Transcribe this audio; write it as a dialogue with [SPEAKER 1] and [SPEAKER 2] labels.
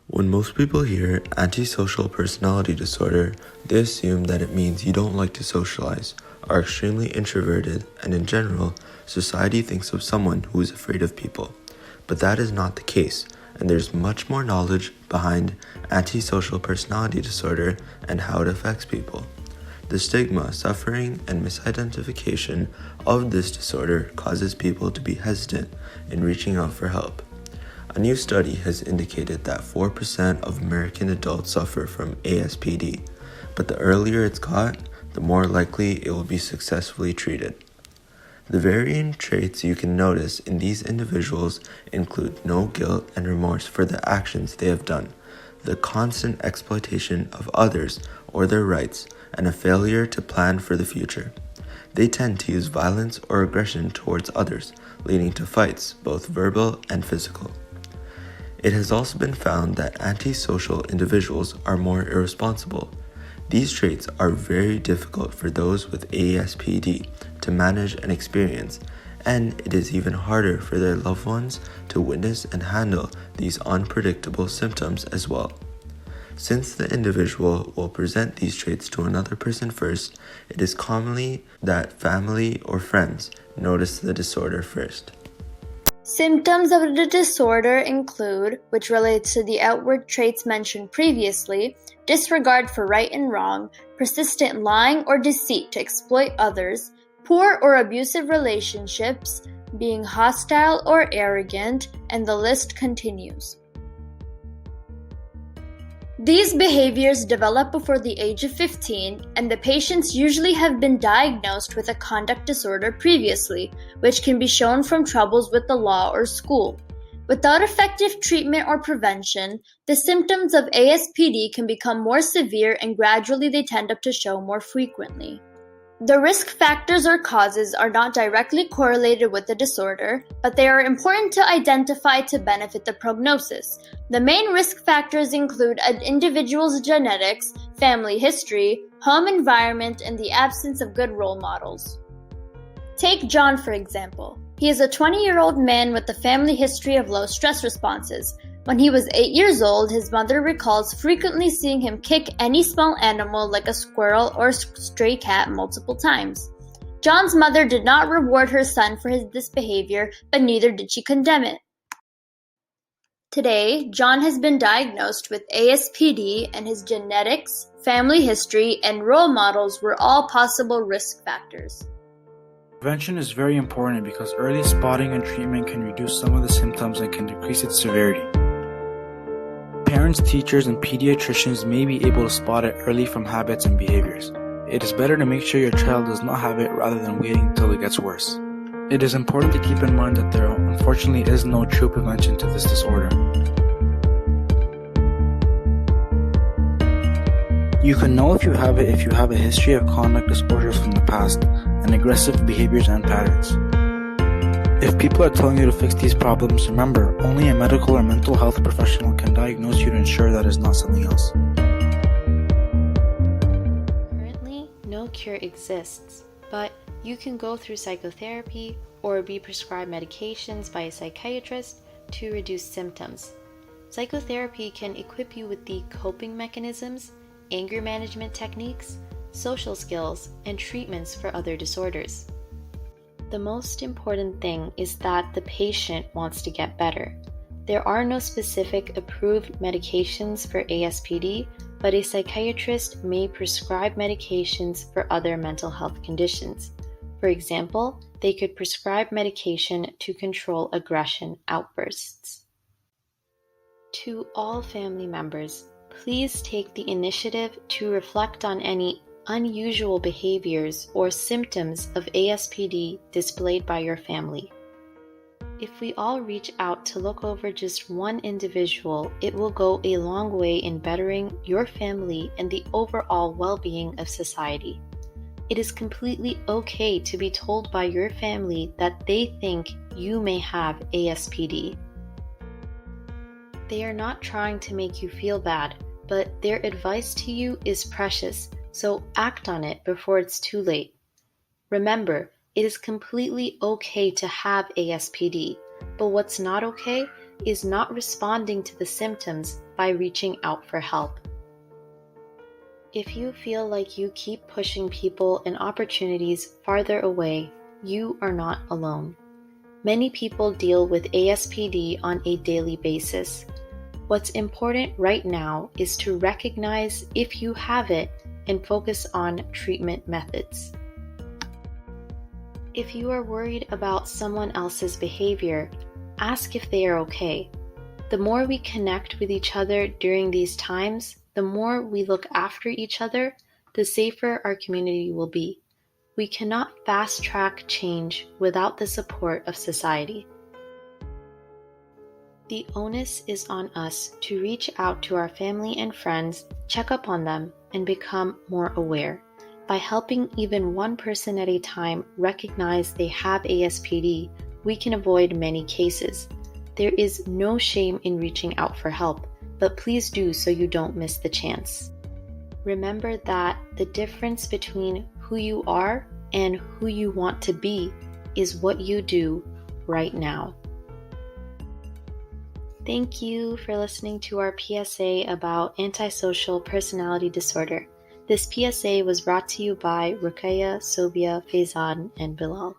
[SPEAKER 1] When most people hear antisocial personality disorder, they assume that it means you don't like to socialize, are extremely introverted, and in general, society thinks of someone who is afraid of people. But that is not the case, and there's much more knowledge behind antisocial personality disorder and how it affects people. The stigma, suffering, and misidentification of this disorder causes people to be hesitant in reaching out for help. A new study has indicated that 4% of American adults suffer from Aspd, but the earlier it's caught, the more likely it will be successfully treated. The varying traits you can notice in these individuals include no guilt and remorse for the actions they have done, the constant exploitation of others or their rights, and a failure to plan for the future. They tend to use violence or aggression towards others, leading to fights, both verbal and physical. It has also been found that antisocial individuals are more irresponsible. These traits are very difficult for those with ASPD to manage and experience, and it is even harder for their loved ones to witness and handle these unpredictable symptoms as well. Since the individual will present these traits to another person first, it is commonly that family or friends notice the disorder first.
[SPEAKER 2] Symptoms of the disorder include, which relates to the outward traits mentioned previously, disregard for right and wrong, persistent lying or deceit to exploit others, poor or abusive relationships, being hostile or arrogant, and the list continues. These behaviors develop before the age of 15, and the patients usually have been diagnosed with a conduct disorder previously, which can be shown from troubles with the law or school. Without effective treatment or prevention, the symptoms of ASPD can become more severe and gradually they tend to show more frequently. The risk factors or causes are not directly correlated with the disorder, but they are important to identify to benefit the prognosis. The main risk factors include an individual's genetics, family history, home environment, and the absence of good role models. Take John, for example. He is a 20-year-old man with a family history of low stress responses. When he was 8 years old, his mother recalls frequently seeing him kick any small animal like a squirrel or stray cat multiple times. John's mother did not reward her son for this behavior, but neither did she condemn it. Today, John has been diagnosed with ASPD, and his genetics, family history, and role models were all possible risk factors.
[SPEAKER 3] Prevention is very important because early spotting and treatment can reduce some of the symptoms and can decrease its severity. Parents, teachers, and pediatricians may be able to spot it early from habits and behaviors. It is better to make sure your child does not have it rather than waiting until it gets worse. It is important to keep in mind that there unfortunately is no true prevention to this disorder. You can know if you have it if you have a history of conduct disorders from the past and aggressive behaviors and patterns. If people are telling you to fix these problems, remember, only a medical or mental health professional can diagnose you to ensure that is not something else.
[SPEAKER 4] Currently, no cure exists, but you can go through psychotherapy or be prescribed medications by a psychiatrist to reduce symptoms. Psychotherapy can equip you with the coping mechanisms, anger management techniques, social skills, and treatments for other disorders. The most important thing is that the patient wants to get better. There are no specific approved medications for ASPD, but a psychiatrist may prescribe medications for other mental health conditions. For example, they could prescribe medication to control aggression outbursts. To all family members, please take the initiative to reflect on any unusual behaviors or symptoms of ASPD displayed by your family. If we all reach out to look over just one individual, it will go a long way in bettering your family and the overall well-being of society. It is completely okay to be told by your family that they think you may have ASPD. They are not trying to make you feel bad, but their advice to you is precious, so act on it before it's too late. Remember, it is completely okay to have ASPD, but what's not okay is not responding to the symptoms by reaching out for help. If you feel like you keep pushing people and opportunities farther away, you are not alone. Many people deal with ASPD on a daily basis. What's important right now is to recognize if you have it and focus on treatment methods. If you are worried about someone else's behavior, ask if they are okay. The more we connect with each other during these times, the more we look after each other, the safer our community will be. We cannot fast-track change without the support of society. The onus is on us to reach out to our family and friends, check up on them, and become more aware. By helping even one person at a time recognize they have ASPD, we can avoid many cases. There is no shame in reaching out for help, but please do so you don't miss the chance. Remember that the difference between who you are and who you want to be is what you do right now. Thank you for listening to our PSA about antisocial personality disorder. This PSA was brought to you by Ruqayya, Sobia, Faizan, and Bilal.